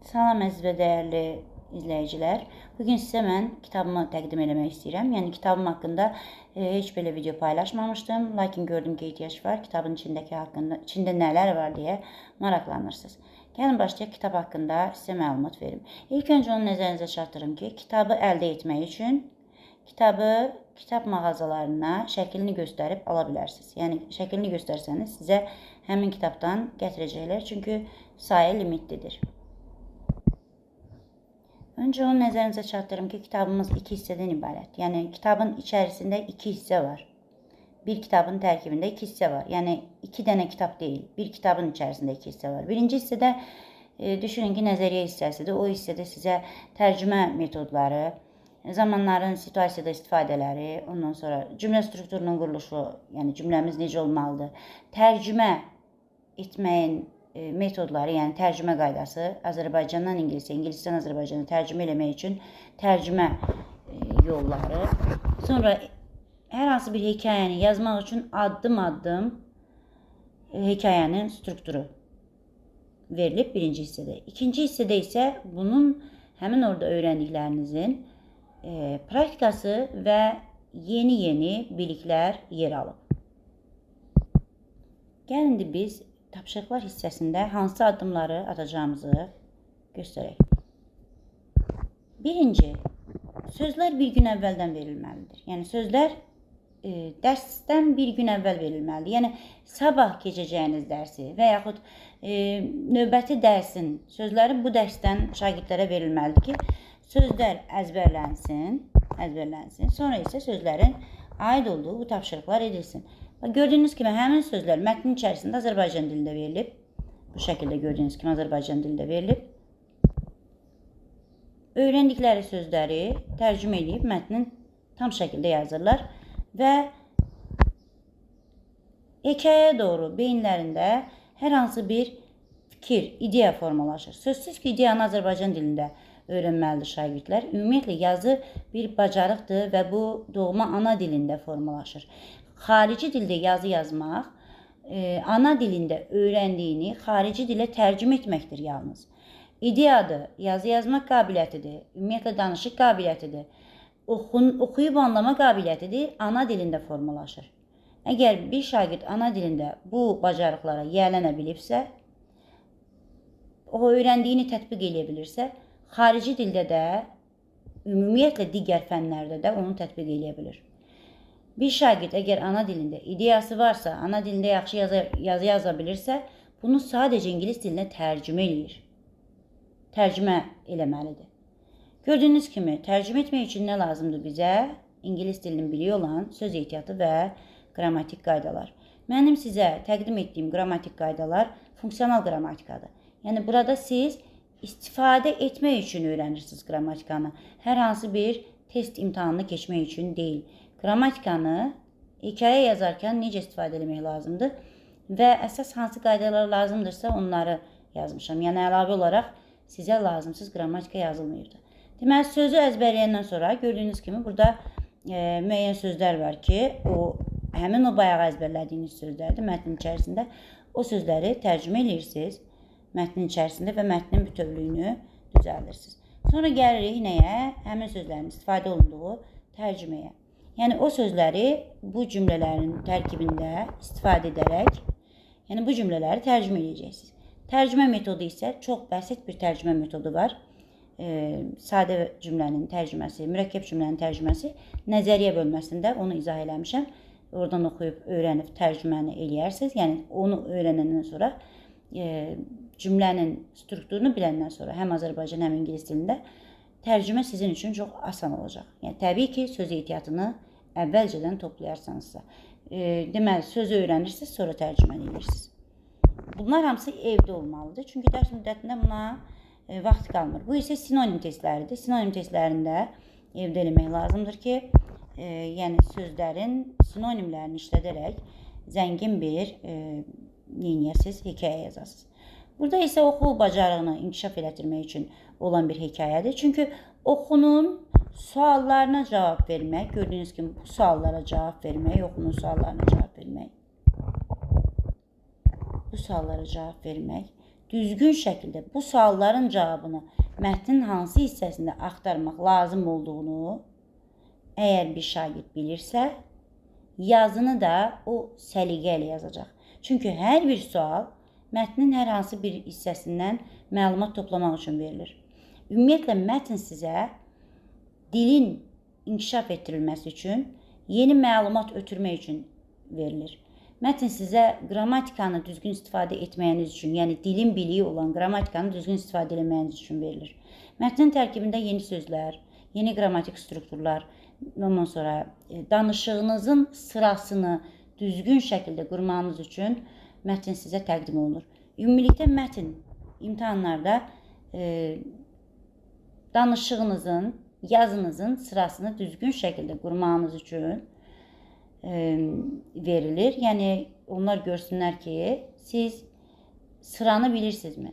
Salam əziz və dəyərli izləyicilər. Bugün sizə mən kitabımı təqdim eləmək istəyirəm. Yəni kitabım haqqında heç belə video paylaşmamışdım. Lakin gördüm ki, ehtiyac var. Kitabın içində nələr var deyə maraqlanırsınız. Gəlin başlayaq kitab haqqında sizə məlumat verim. İlk öncə onu nəzərinizə çatdırım ki, kitabı əldə etmək üçün kitabı kitab mağazalarına şəklini göstərib ala bilərsiniz. Yəni şəklini göstərsəniz sizə həmin kitabdan gətirəcəklər. Çünki sayı limitlidir. Öncə onu nəzərinizə çatdırım ki, kitabımız 2 hissədən ibarət. Yəni kitabın içərisində 2 hissə var. Bir kitabın tərkibində 2 hissə var. Yəni 2 dənə kitab deyil, bir kitabın içərisində 2 hissə var. Birinci hissədə düşünün ki, nəzəriyyə hissəsidir. O hissədə sizə tərcümə metodları, zamanların situasiyada istifadələri, ondan sonra cümlə strukturunun quruluşu, yəni cümləmiz necə olmalıdır, tərcümə etməyin metodları, yəni tərcümə qaydası, Azərbaycandan ingilisə, ingilisdən Azərbaycana tərcümə eləmək üçün tərcümə yolları, sonra hər hansı bir hekayəni yazmaq üçün addım-addım hekayənin strukturu verilib birinci hissədə. İkinci hissədə isə bunun həmin orada öyrəndiklərinizin praktikası və yeni biliklər yer alıb. Gəlin biz tapşırıqlar hissəsində hansı addımları atacağımızı göstərək. Birinci, sözlər bir gün əvvəldən verilməlidir. Yəni sözlər dərsdən bir gün əvvəl verilməlidir. Yəni sabah keçəcəyiniz dərsi və yaxud növbəti dərsin sözləri bu dərsdən şagirdlərə verilməlidir ki, sözlər əzbərlənsin. Sonra isə sözlərin aid olduğu bu tapşırıqlar edilsin. Gördüyünüz kimi həmin sözlər mətnin içərisində Azərbaycan dilində verilib. Bu şəkildə gördüyünüz kimi Azərbaycan dilində verilib. Öyrəndikləri sözləri tərcümə edib mətnin tam şəkildə yazırlar və hekayəyə doğru beyinlərində hər hansı bir fikir, ideya formalaşır. Sözsüz ki, ideyanı Azərbaycan dilində öyrənməlidir şagirdlər. Ümumiyyətlə yazı bir bacarıqdır və bu doğma ana dilində formalaşır. Xarici dildə yazı yazmaq, ana dilində öyrəndiyini xarici dilə tərcümə etməkdir yalnız. İdeyadır, yazı yazmaq qabiliyyətidir, ümumiyyətlə danışıq qabiliyyətidir, oxuyub anlama qabiliyyətidir, ana dilində formalaşır. Əgər bir şagird ana dilində bu bacarıqlara yiyələnə bilibsə, o öyrəndiyini tətbiq edə bilirsə, xarici dildə də, ümumiyyətlə digər fənlərdə də onu tətbiq edə bilir. Bir şagird əgər ana dilində ideyası varsa, ana dilində yaxşı yazı yaza bilirsə, bunu sadəcə ingilis dilinə tərcümə eləyir. Tərcümə eləməlidir. Gördüyünüz kimi, tərcümə etmək üçün nə lazımdır bizə? İngilis dilinin biliyi olan söz ehtiyatı və qrammatik qaydalar. Mənim sizə təqdim etdiyim qrammatik qaydalar funksional qrammatikadır. Yəni, burada siz istifadə etmək üçün öyrənirsiniz qrammatikanı. Hər hansı bir test imtahanını keçmək üçün deyil. Qrammatikanı hekayə yazarkən necə istifadə etmək lazımdır və əsas hansı qaydalar lazımdırsa onları yazmışam. Yəni, əlavə olaraq sizə lazımsız qrammatika yazılmayıbdır. Deməli, sözü əzbərləyəndən sonra gördüyünüz kimi burada müəyyən sözlər var ki, həmin o bayaq əzbərlədiyiniz sözlərdir mətnin içərisində. O sözləri tərcümə edirsiniz mətnin içərisində və mətnin bütövlüyünü düzəldirsiniz. Sonra gəlirik nəyə? Həmin sözlərin istifadə olunduğu tərcüməyə. Yəni, o sözləri bu cümlələrin tərkibində istifadə edərək, yəni bu cümlələri tərcümə edəcəksiniz. Tərcümə metodu isə çox bəsit bir tərcümə metodu var. Sadə cümlənin tərcüməsi, mürəkkəb cümlənin tərcüməsi nəzəriyyə bölməsində onu izah eləmişəm. Oradan oxuyub, öyrənib tərcüməni eləyərsiniz. Yəni, onu öyrənəndən sonra cümlənin strukturunu biləndən sonra həm Azərbaycan, həm ingilis dilində tərcümə sizin üçün çox asan olacaq. Yəni, təbii ki, söz ehtiyatını əvvəlcədən toplayarsanızsa. Deməli, sözü öyrənirsiniz, sonra tərcümə edirsiniz. Bunlar hamısı evdə olmalıdır. Çünki dərs müddətində buna vaxt qalmır. Bu isə sinonim testləridir. Sinonim testlərində evdə eləmək lazımdır ki, yəni sözlərin sinonimlərini işlədərək zəngin bir hekayə yazasınız. Burada isə oxu bacarığını inkişaf elətdirmək üçün olan bir hekayədir. Çünki oxunun suallarına cavab vermək, gördüyünüz kimi bu suallara cavab vermək, oxunun suallarına cavab vermək, bu suallara cavab vermək düzgün şəkildə bu sualların cavabını mətnin hansı hissəsində axtarmaq lazım olduğunu əgər bir şagird bilirsə, yazını da o səliqə ilə yazacaq. Çünki hər bir sual mətnin hər hansı bir hissəsindən məlumat toplamaq üçün verilir. Ümumiyyətlə, mətn sizə dilin inkişaf etdirilməsi üçün, yeni məlumat ötürmək üçün verilir. Mətn sizə qrammatikanı düzgün istifadə etməyiniz üçün, yəni dilin biliyi olan qrammatikanı düzgün istifadə etməyiniz üçün verilir. Mətnin tərkibində yeni sözlər, yeni qrammatik strukturlar, ondan sonra danışığınızın sırasını düzgün şəkildə qurmağınız üçün mətn sizə təqdim olunur. Ümumilikdə mətn imtahanlarda danışığınızın, yazınızın sırasını düzgün şəkildə qurmağınız üçün verilir. Yəni, onlar görsünlər ki, siz sıranı bilirsinizmi?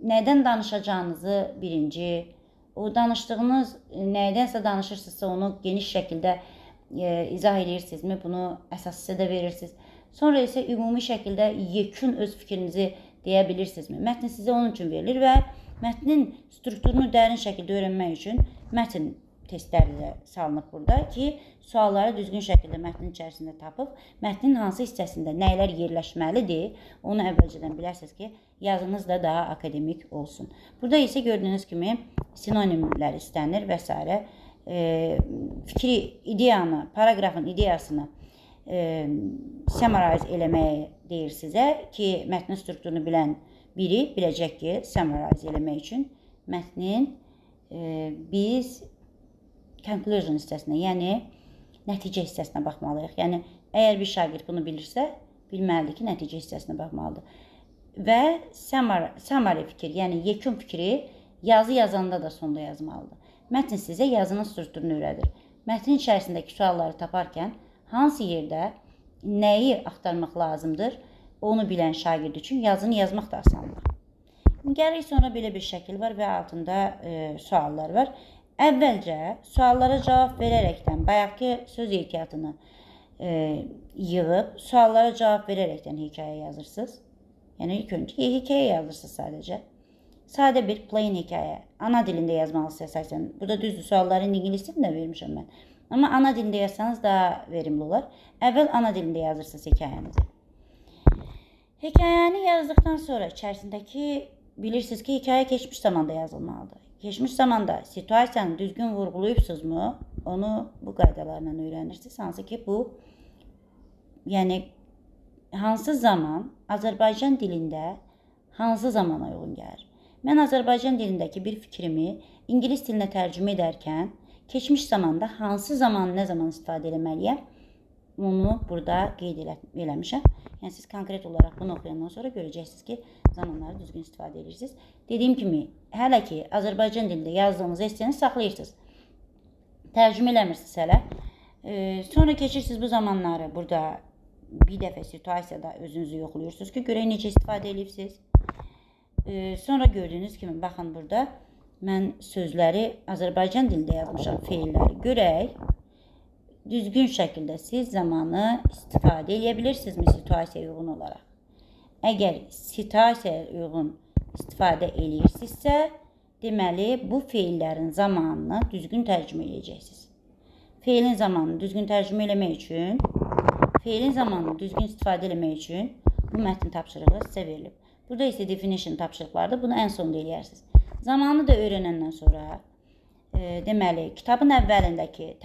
Nədən danışacağınızı birinci, o danışdığınız nədənsə danışırsınızsa onu geniş şəkildə izah edirsinizmi? Bunu əsas hissədə verirsiniz. Sonra isə ümumi şəkildə yekun öz fikrinizi deyə bilirsinizmi? Mətn sizə onun üçün verilir və mətnin strukturunu dərin şəkildə öyrənmək üçün mətn testləri də salınıb burada ki, sualları düzgün şəkildə mətnin içərisində tapıb, mətnin hansı hissəsində nəylər yerləşməlidir, onu əvvəlcədən bilərsiniz ki, yazınız da daha akademik olsun. Burada isə gördüyünüz kimi sinonimlər istənir və s. Fikri, ideyanı, paragrafın ideyasını summarize eləməyə deyir sizə ki, mətnin strukturunu bilən biri biləcək ki, summarize eləmək üçün mətnin biz conclusion hissəsinə, yəni nəticə hissəsinə baxmalıyıq. Yəni, əgər bir şagird bunu bilirsə, bilməlidir ki, nəticə hissəsinə baxmalıdır. Və summary fikir, yəni yekun fikri yazı yazanda da sonda yazmalıdır. Mətn sizə yazının strukturunu öyrədir. Mətnin içərisindəki sualları taparkən hansı yerdə nəyi axtarmaq lazımdır, onu bilən şagird üçün yazını yazmaq da asandır. Gəlir sonra belə bir şəkil var və altında suallar var. Əvvəlcə suallara cavab verərəkdən, bayaqki söz ehtiyatını yığıb, suallara cavab verərəkdən hekayə yazırsınız. Yəni, ilk öncə hekayə yazırsınız sadəcə. Sadə bir plain hekayə. Ana dilində yazmalısınız əsasən. Burada düzdür, sualların ingilis dilində vermişəm mən. Amma ana dilində yazsanız daha verimli olar. Əvvəl ana dilində yazırsınız hekayənizi. Hekayəni yazdıqdan sonra içərisindəki bilirsiniz ki, hekayə keçmiş zamanda yazılmalıdır. Keçmiş zamanda situasiyanı düzgün vurğulayıbsınızmı, onu bu qaydalarla öyrənirsiniz. Hansı ki, bu, yəni, hansı zaman Azərbaycan dilində hansı zamana uyğun gəlir? Mən Azərbaycan dilindəki bir fikrimi ingilis dilinə tərcümə edərkən keçmiş zamanda hansı zaman, nə zaman istifadə eləməliyəm? Onu burada qeyd eləmişəm. Yəni, siz konkret olaraq bunu oxuyandan sonra görəcəksiniz ki, zamanları düzgün istifadə edirsiniz. Dediyim kimi, hələ ki, Azərbaycan dilində yazdığınız esseni saxlayırsınız. Tərcümə eləmirsiniz hələ. Sonra keçirsiniz bu zamanları burada bir dəfə situasiyada özünüzü yoxlayırsınız ki, görək necə istifadə edirsiniz. Sonra gördüyünüz kimi, baxın burada, mən sözləri Azərbaycan dilində yazmışam, feilləri görək. Düzgün şəkildə siz zamanı istifadə edə bilirsinizmi situasiyaya uyğun olaraq? Əgər situasiyaya uyğun istifadə edirsinizsə, deməli, bu feillərin zamanını düzgün tərcümə edəcəksiniz. Feilin zamanını düzgün tərcümə eləmək üçün, feilin zamanını düzgün istifadə eləmək üçün bu mətn tapşırığı sizə verilib. Burada isə definition tapşırıqlardır. Bunu ən sonda eləyərsiniz. Zamanı da öyrənəndən sonra, deməli, kitabın əvvəlindəki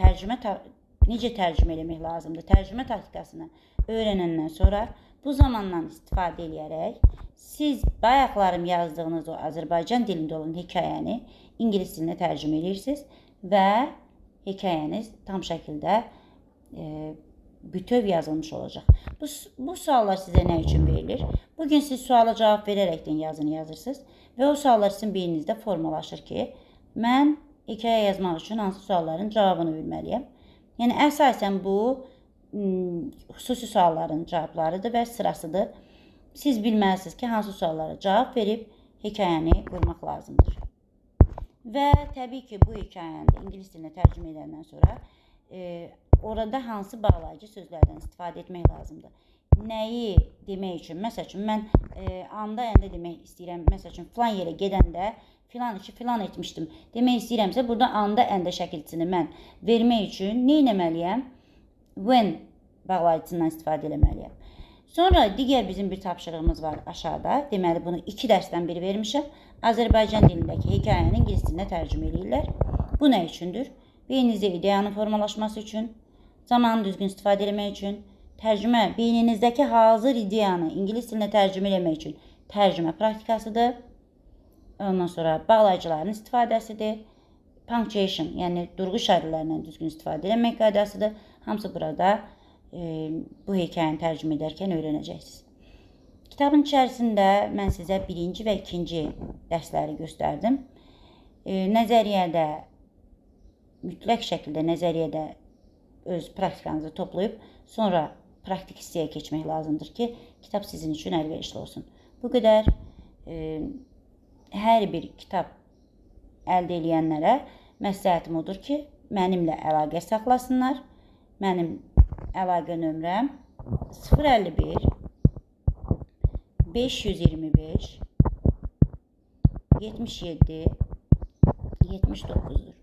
necə tərcümə eləmək lazımdır, tərcümə taktikasını öyrənəndən sonra bu zamandan istifadə edərək siz bayaqlarım yazdığınız o Azərbaycan dilində olan hekayəni ingilis dilinə tərcümə edirsiniz və hekayəniz tam şəkildə bütöv yazılmış olacaq. Bu suallar sizə nə üçün verilir? Bugün siz suala cavab verərəkdən yazını yazırsınız və o suallar sizin beyninizdə formalaşır ki, mən hekayə yazmaq üçün hansı sualların cavabını bilməliyəm. Yəni, əsasən bu, xüsusi sualların cavablarıdır və sırasıdır. Siz bilməlisiniz ki, hansı suallara cavab verib hekayəni qurmaq lazımdır. Və təbii ki, bu hekayəni də ingilis dilinə tərcümə edəndən sonra orada hansı bağlayıcı sözlərdən istifadə etmək lazımdır? nəyi demək üçün, məsəl üçün mən anda əndə demək istəyirəm, məsəl üçün filan yerə gedəndə filan işi filan etmişdim demək istəyirəmsə, burada anda əndə şəkilçisini mən vermək üçün nə etməliyəm? When bağlayıcısından istifadə etməliyəm. Sonra digər bizim bir tapşırığımız var aşağıda. Deməli bunu 2 dərsdən biri vermişəm. Azərbaycan dilindəki hekayəni ingilis dilinə tərcümə edirlər. Bu nə üçündür? Beyninizdə ideyanın formalaşması üçün, zamanı düzgün istifadə etmək üçün, tərcümə, beyninizdəki hazır ideyanı ingilis dilinə tərcümə etmək üçün tərcümə praktikasıdır. Ondan sonra bağlayıcıların istifadəsidir. Punctuation, yəni durğu işarələrindən düzgün istifadə etmək qaydasıdır. Hamısı burada bu hekayəni tərcümə edərkən öyrənəcəksiniz. Kitabın içərisində mən sizə 1-ci və 2-ci dərsləri göstərdim. Nəzəriyyədə, mütləq şəkildə nəzəriyyədə öz praktikanızı toplayıb, sonra praktik hissəyə keçmək lazımdır ki, kitab sizin üçün əlverişli olsun. Bu qədər. Hər bir kitab əldə edənlərə məsləhətim odur ki, mənimlə əlaqə saxlasınlar. Mənim əlaqə nömrəm 051 525 77 79-dur.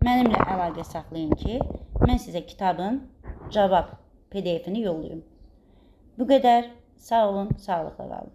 Mənimlə əlaqə saxlayın ki, mən sizə kitabın cavab PDF-ini yollayım. Bu qədər. Sağ olun, sağlıqla qalın.